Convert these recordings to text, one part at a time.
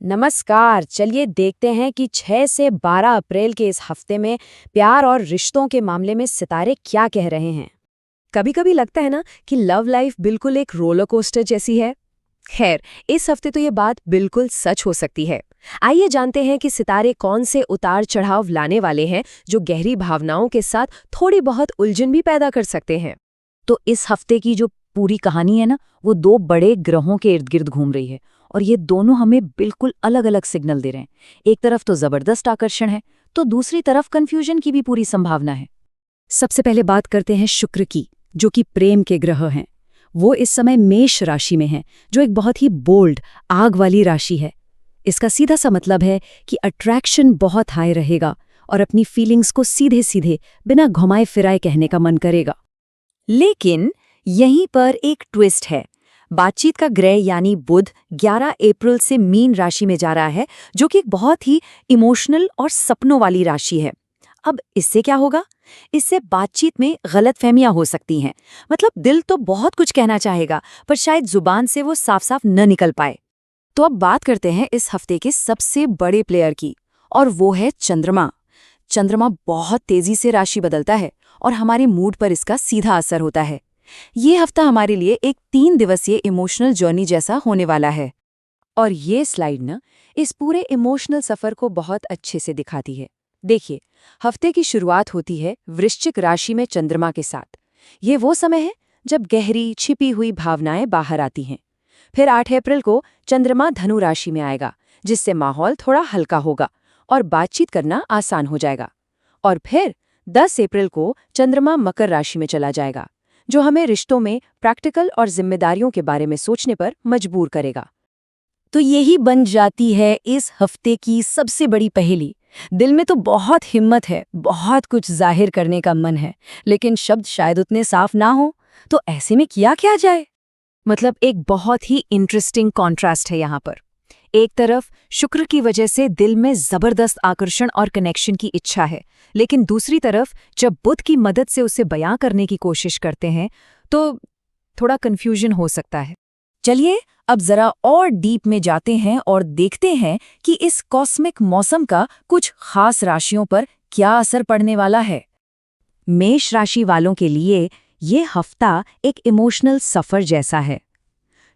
नमस्कार। चलिए देखते हैं कि 6 से 12 अप्रैल के इस हफ्ते में प्यार और रिश्तों के मामले में सितारे क्या कह रहे हैं। कभी कभी लगता है ना कि लव लाइफ बिल्कुल एक रोलर कोस्टर जैसी है। खैर, इस हफ्ते तो ये बात बिल्कुल सच हो सकती है। आइए जानते हैं कि सितारे कौन से उतार चढ़ाव लाने वाले हैं जो गहरी भावनाओं के साथ थोड़ी बहुत उलझन भी पैदा कर सकते हैं। तो इस हफ्ते की जो पूरी कहानी है ना, वो दो बड़े ग्रहों के इर्द गिर्द घूम रही है। और ये दोनों हमें बिल्कुल अलग अलग सिग्नल दे रहे हैं। एक तरफ तो जबरदस्त आकर्षण है, तो दूसरी तरफ कंफ्यूजन की भी पूरी संभावना है। सबसे पहले बात करते हैं शुक्र की, जो कि प्रेम के ग्रह हैं। वो इस समय मेष राशि में हैं, जो एक बहुत ही बोल्ड, आग वाली राशि है। इसका सीधा सा मतलब है कि अट्रैक्शन बहुत हाई रहेगा और अपनी फीलिंग्स को सीधे सीधे बिना घुमाए फिराए कहने का मन करेगा। लेकिन यहीं पर एक ट्विस्ट है। बातचीत का ग्रह यानी बुध 11 अप्रैल से मीन राशि में जा रहा है, जो कि एक बहुत ही इमोशनल और सपनों वाली राशि है। अब इससे क्या होगा? इससे बातचीत में गलतफहमियां हो सकती हैं। मतलब दिल तो बहुत कुछ कहना चाहेगा, पर शायद जुबान से वो साफ साफ न निकल पाए। तो अब बात करते हैं इस हफ्ते के सबसे बड़े प्लेयर की, और वो है चंद्रमा। चंद्रमा बहुत तेजी से राशि बदलता है और हमारे मूड पर इसका सीधा असर होता है। ये हफ्ता हमारे लिए एक 3 दिवसीय इमोशनल जर्नी जैसा होने वाला है। और ये स्लाइड ना इस पूरे इमोशनल सफर को बहुत अच्छे से दिखाती है। देखिए, हफ्ते की शुरुआत होती है वृश्चिक राशि में चंद्रमा के साथ। ये वो समय है जब गहरी छिपी हुई भावनाएं बाहर आती हैं। फिर 8 अप्रैल को चंद्रमा धनु राशि में आएगा, जिससे माहौल थोड़ा हल्का होगा और बातचीत करना आसान हो जाएगा। और फिर 10 अप्रैल को चंद्रमा मकर राशि में चला जाएगा, जो हमें रिश्तों में प्रैक्टिकल और जिम्मेदारियों के बारे में सोचने पर मजबूर करेगा। तो यही बन जाती है इस हफ्ते की सबसे बड़ी पहेली। दिल में तो बहुत हिम्मत है, बहुत कुछ जाहिर करने का मन है, लेकिन शब्द शायद उतने साफ ना हो। तो ऐसे में किया क्या जाए? मतलब एक बहुत ही इंटरेस्टिंग कॉन्ट्रास्ट है यहाँ पर। एक तरफ शुक्र की वजह से दिल में जबरदस्त आकर्षण और कनेक्शन की इच्छा है, लेकिन दूसरी तरफ जब बुध की मदद से उसे बयां करने की कोशिश करते हैं तो थोड़ा कंफ्यूजन हो सकता है। चलिए अब जरा और डीप में जाते हैं और देखते हैं कि इस कॉस्मिक मौसम का कुछ खास राशियों पर क्या असर पड़ने वाला है। मेष राशि वालों के लिए ये हफ्ता एक इमोशनल सफर जैसा है।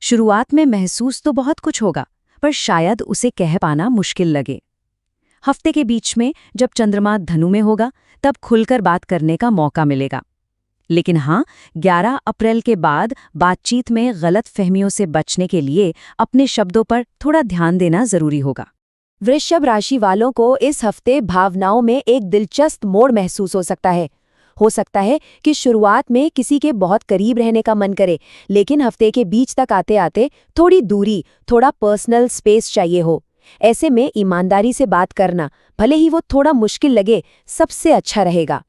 शुरुआत में महसूस तो बहुत कुछ होगा, पर शायद उसे कह पाना मुश्किल लगे। हफ्ते के बीच में जब चंद्रमा धनु में होगा, तब खुलकर बात करने का मौका मिलेगा। लेकिन हाँ, 11 अप्रैल के बाद बातचीत में गलत फहमियों से बचने के लिए अपने शब्दों पर थोड़ा ध्यान देना जरूरी होगा। वृषभ राशि वालों को इस हफ्ते भावनाओं में एक दिलचस्प मोड़ महसूस हो सकता है। हो सकता है कि शुरुआत में किसी के बहुत करीब रहने का मन करे, लेकिन हफ्ते के बीच तक आते आते थोड़ी दूरी, थोड़ा पर्सनल स्पेस चाहिए हो। ऐसे में ईमानदारी से बात करना, भले ही वो थोड़ा मुश्किल लगे, सबसे अच्छा रहेगा।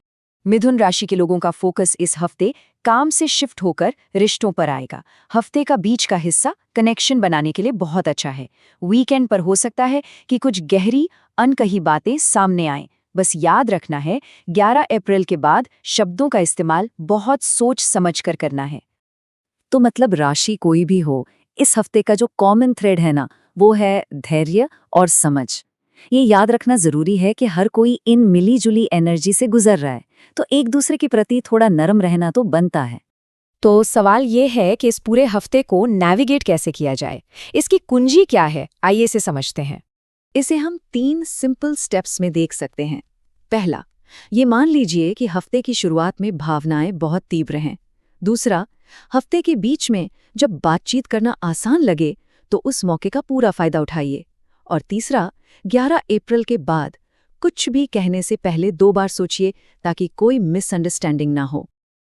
मिथुन राशि के लोगों का फोकस इस हफ्ते काम से शिफ्ट होकर रिश्तों पर आएगा। हफ्ते का बीच का हिस्सा कनेक्शन बनाने के लिए बहुत अच्छा है। वीकेंड पर हो सकता है कि कुछ गहरी अनकही बातें सामने आएं। बस याद रखना है, 11 अप्रैल के बाद शब्दों का इस्तेमाल बहुत सोच समझ कर करना है। तो मतलब राशि कोई भी हो, इस हफ्ते का जो कॉमन थ्रेड है ना, वो है धैर्य और समझ। ये याद रखना जरूरी है कि हर कोई इन मिली जुली एनर्जी से गुजर रहा है, तो एक दूसरे के प्रति थोड़ा नरम रहना तो बनता है। तो सवाल ये है कि इस पूरे हफ्ते को नेविगेट कैसे किया जाए। इसकी कुंजी क्या है, आइए इसे समझते हैं। इसे हम 3 सिंपल स्टेप्स में देख सकते हैं। पहला, ये मान लीजिए कि हफ्ते की शुरुआत में भावनाएं बहुत तीव्र हैं। दूसरा, हफ्ते के बीच में जब बातचीत करना आसान लगे तो उस मौके का पूरा फायदा उठाइए। और तीसरा, 11 अप्रैल के बाद कुछ भी कहने से पहले 2 बार सोचिए, ताकि कोई मिसअंडरस्टैंडिंग ना हो।